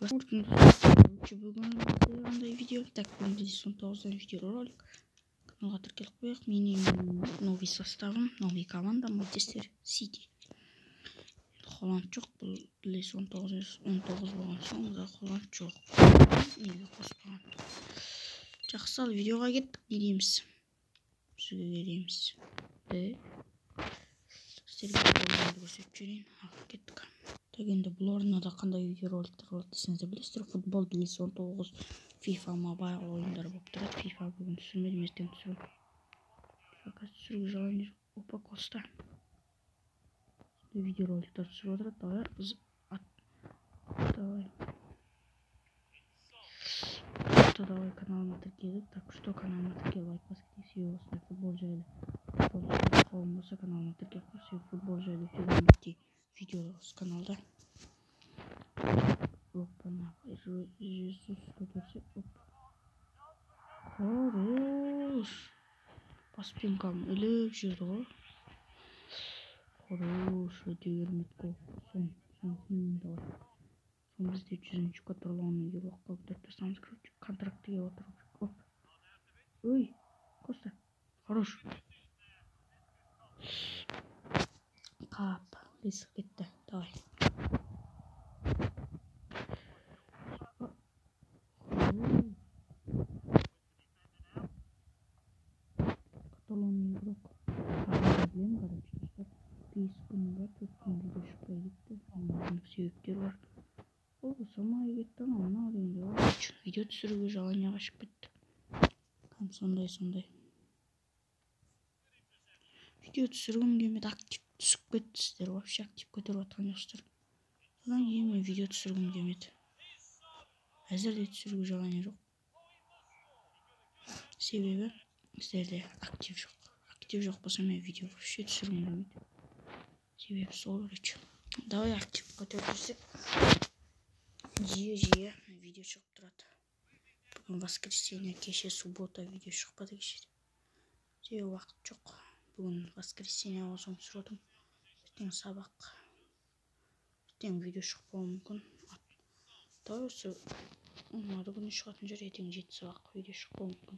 Бүгін қандай видео? Так, бүгін 19 видеоролик. Каналға тіркеліп қояйық. Менің новый составым, новый команда Манчестер Сити. Холланд жоқ, бұл 19 болған соң да Холланд жоқ. Неге қоспаған? Жақсы, ал видеоға кеттік. Не дейміз? Сізге келеміз. Сіздерге болғанды көрсетіп жүрейін. Ал кеттік. Так, енді бұл орнына қандай видеороликтер болады десеңіздер білесіздер. Футбол 19 FIFA Mobile ойындар болып тұрады. FIFA бүгін түсірмедім, ертең түсірем. Түсіруге жалайын жоқ. Опа, Коста. Видеороликтер түсіріп отырады. Давай, біз давай. Давай каналыма тіркелдік. Так, что каналыма тіркеліп айтпасқа себебі осындай футбол жайлы. Қауым болса каналыма тіркеліп қойса футбол жайлы өте видео с каналда. Опа-на, Иисусқа көрсек, оп. Хорош. Паспинкам іліп жүрді ғой. Хорош, өте керемет гол. Сон давай. Сон бізде 100-ші каталонның еуроққа көтеріп тастамыз, короче, контрактіге отырып. Оп. Ой, Коста. Хорош. Қап, қисық кетті. Давай. Каталонның еуроқ. Білем, короче, достар. 5 күні бар, 4 күн видео шықпай кетті. Оның себептері бар. Ол самай кетті, мына дегенде бар. Видео түсіруге жалаңа қашып кетті. Сондай. Видео түсіргім келмеді, актив түсіп кетті. Сіздер вообще актив көтеріп жатқан жоқсыздар. Содан кейін мен видео түсіргім келмеді. Әзірде түсіруге жалаңа жоқ. Себебі сіздерде актив жоқ. Актив жоқ болса мен видео вообще түсіргім келмейді. Себебі сол короче. Давай актив көтеріп жүрсек. Жиі видео шығып тұрады. Бүгін воскресенье, кеше суббота видео шықпады кеше. Себебі уақыт жоқ. Бүгін воскресенье болсам түсірдім. Ертең сабақ. Ертең видео шықпауы мүмкін. Давай осы ұмады күні шығатын жер, ертең 7 сабақ видео шықпауы мүмкін.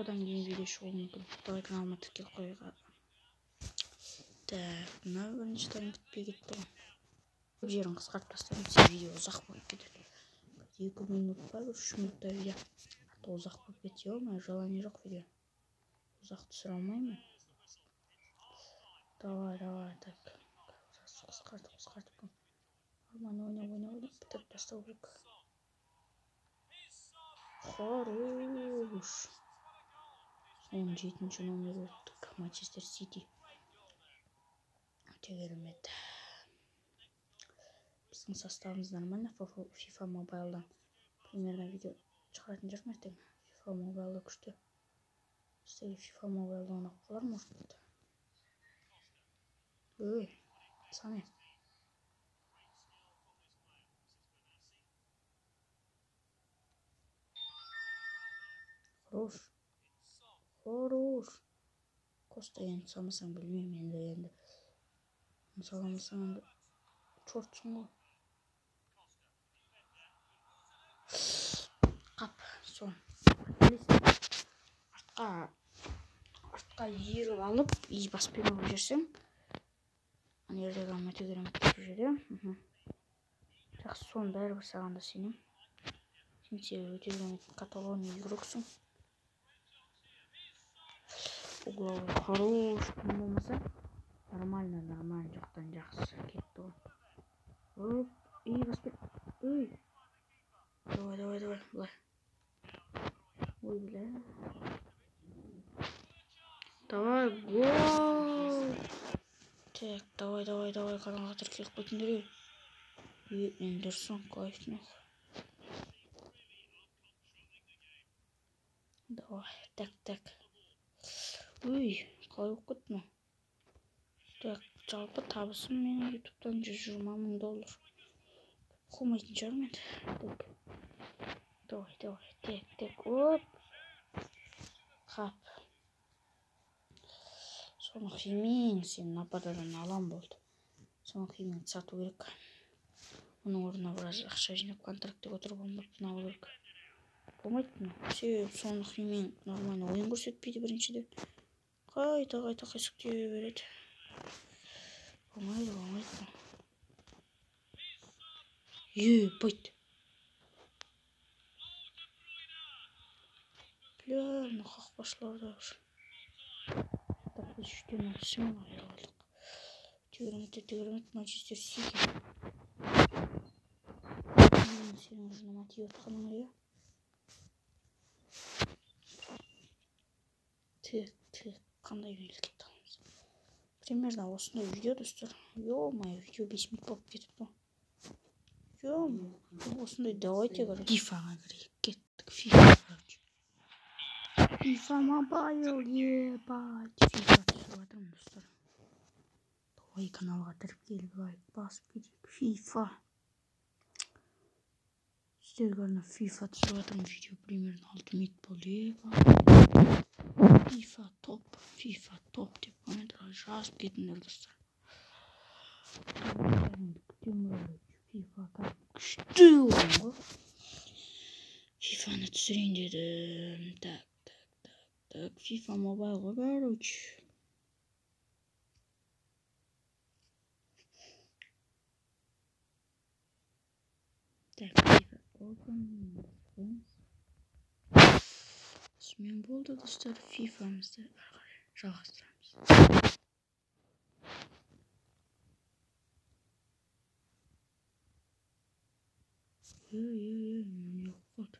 Одан кейін видео шығуы мүмкін. Давай каналыма тіркеліп қояйық. Так, мына бірінші тайм бітпей кетті ғой. Көп жерін қысқартып тастадым, сен видео ұзақ болып кетеді. 2 минут па, 3 минутта видео. Ұзақ болып кетті, ма, жалаңа жоқ видео. Ұзақ түсіре алмаймын. Давай, так. Қысқартып. Нормально ойнап, бітіріп тастау керек. Хорош. Сон 7-ші номер өттік. Манчестер Сити. Өте керемет. Біздің составымыз нормально. FIFA Mobile'дан примерно видео шығаратын жарым ертең. FIFA Mobile'да күшті. Сіздерге FIFA Mobile'да ойнап қалар, может быть. Ой, саме. Хорош. Коста енді самасаң білмеймін енді. Мысаламасаң енді чортсың ғой. Қап, сон. Артқа еріп алып, баспен алып жүрсең. Анердегі өте керемет деп жүреді. Жақсы, сон бәрібір сағанда сенем. Сен себебі өте керемет Каталония үйрексің. Угловой хорош, болмаса нормально жоқтан жақсы кетті ғой. Оп, баспен. Ой. Давай, былай. Ой, бля. Давай, гол. Так, давай, каналға тіркеліп қойтыңдар. Эндерсон, кайфнух. Давай, так. Ой, қалай болып кетті ма? Так, жалпы табысым менің ютубтан $120,000. Қомайтын шығарым енді. Так. Давай, так, оп. Қап. Соны қимейін, сен напададан алам болды. Соны қимейін сату керек. Оның орнына біраз ақша жинап контрактіге отырып алу керек. Болмайды мына. Себебі соңғы мен нормально ойын көрсетпейді біріншіден. Қайта қайсықтей береді. Болмайды. Байт. Бля, мына қақпашыларда уже. Так, біз 3-тен алысымен айырылдық. Тегірімет Манчестер Сити. Сенің жынама тиіп отқаның иә? Қандай мемлекет аламыз. Примерно осындай видео достар. Ё-моё, видео 5 минут болып кетіп тұр. Осындай давайте короче. FIFA-ға кірейік. Кеттік FIFA, короче. FIFA Mobile, ебать. FIFA түсіп жатырмын достар. Давай каналға кіріп келіп лайк басып кетейік. FIFA. Сіздерге арнап FIFA түсіп жатырмын. Видео примерно 6 минут болды, ебать. FIFA топ деп комментарий жазып кетіңдер достар. FIFA күшті ойын ғой. FIFA-ны түсірейін дедім. Так. FIFA Mobile ғой, короче. Так, FIFA Open. Осымен болды достар. FIFA-мызды жалғастырамыз. Не қойды.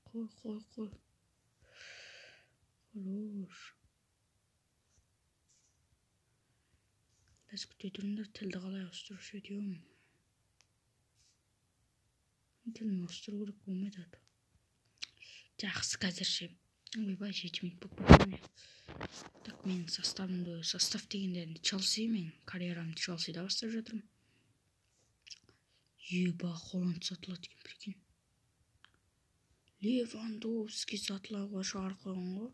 Қой. Хорош. Біз күте тұрыңдар, тілді қалай ауыстырушы өтеуім. Тілін ауыстыру керек болмайды аты. Жақсы қазірше. Ойбай, 7 минут болып кеткен. Так, менің состав дегенде Челси, мен карьерамды Челсида бастап жатырмын. Еба, Холланд сатылады екен, прикинь. Левандовский сатылауға шығарып қойған ғой.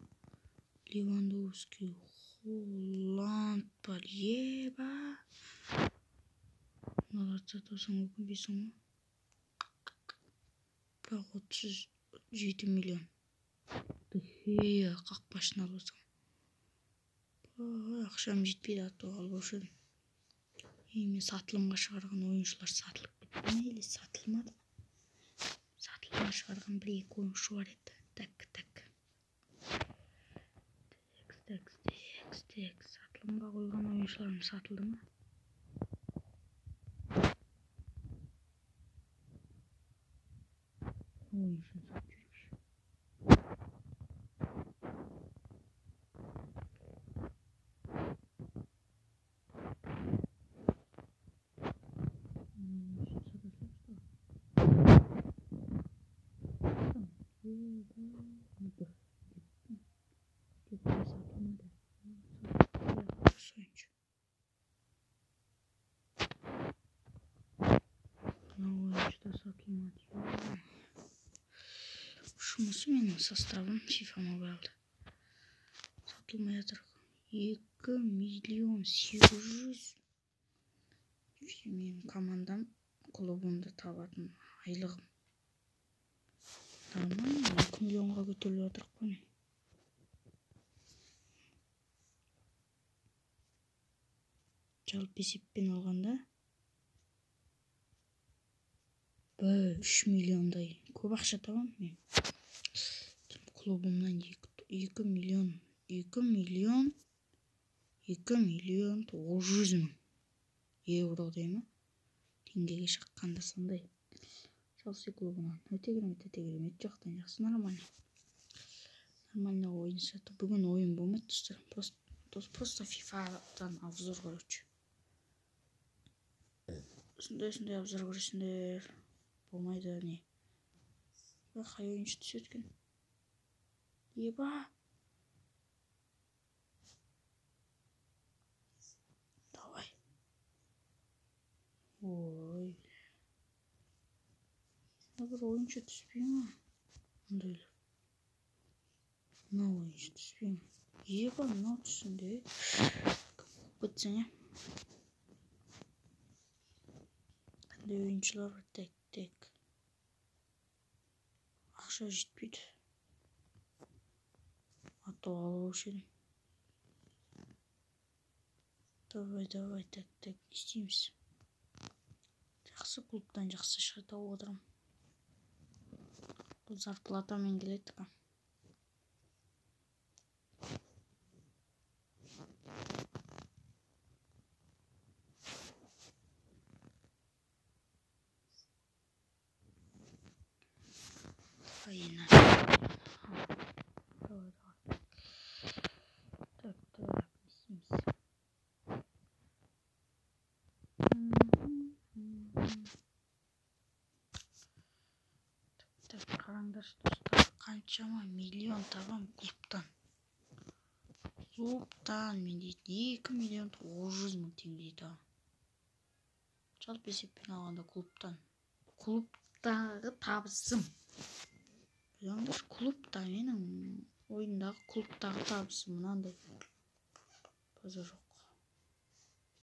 Левандовский, Холланд бар, еба. Мыналарды сатасың өкінбейсің ғой. Бірақ 37 миллион. Қақпашын аласың. Ақшам жетпейді атуға алып өшедім. Мен сатылымға шығарған ойыншылар сатылып кетті. Мейлі сатылмады. Сатылымға шығарған 1-2 ойыншы бар еді. Так. Сатылымға қойған ойыншыларым сатылды ма? Oyuncu satıyormuş. Шумасы менің составым FIFA Mobile'да. Сатылмай жатыр. 2.800.000. Менің командам клубымда табатын айлығым. Нормально, 2 миллионға көтеріліп жатыр қой. Жалпы есеппен алғанда 3 миллиондай көп ақша табамын мен. Клубымнан 2 миллион 900 мың евро деймі? Теңгеге шаққанда сондай. Челси клубынан өте керемет жоқтан жақсы, нормально. Нормально ойын саты. Бүгін ойын болмайды достар. Просто FIFA-дан обзор короче. Сондай обзор көресіңдер. Болмайды не. Қай ойыншы түседі екен? Еба. Давай. Ой. Бір ойыншы түспей ма? Ондайлар. Мына ойыншы түспей ма? Еба, мынау түсінде. Кім кетсің, Oyuncular var tek. Akşam жетпейді. Ату алушы едім. Давай, так, істейміз. Жақсы клубтан жақсы шыға тауып отырам. Бұл зарплатамен келеді қа. Aynen. Давай. Так, істейміз. Так, қараңдар достар, қаншама миллион табам клубтан. Мен дейді 2 миллион 900 мың теңге табам. Жалпы есеппен алғанда клубтағы табысым. Біліңдер, клубта менің ойындағы клубтағы табысым мынандай. Базар жоқ.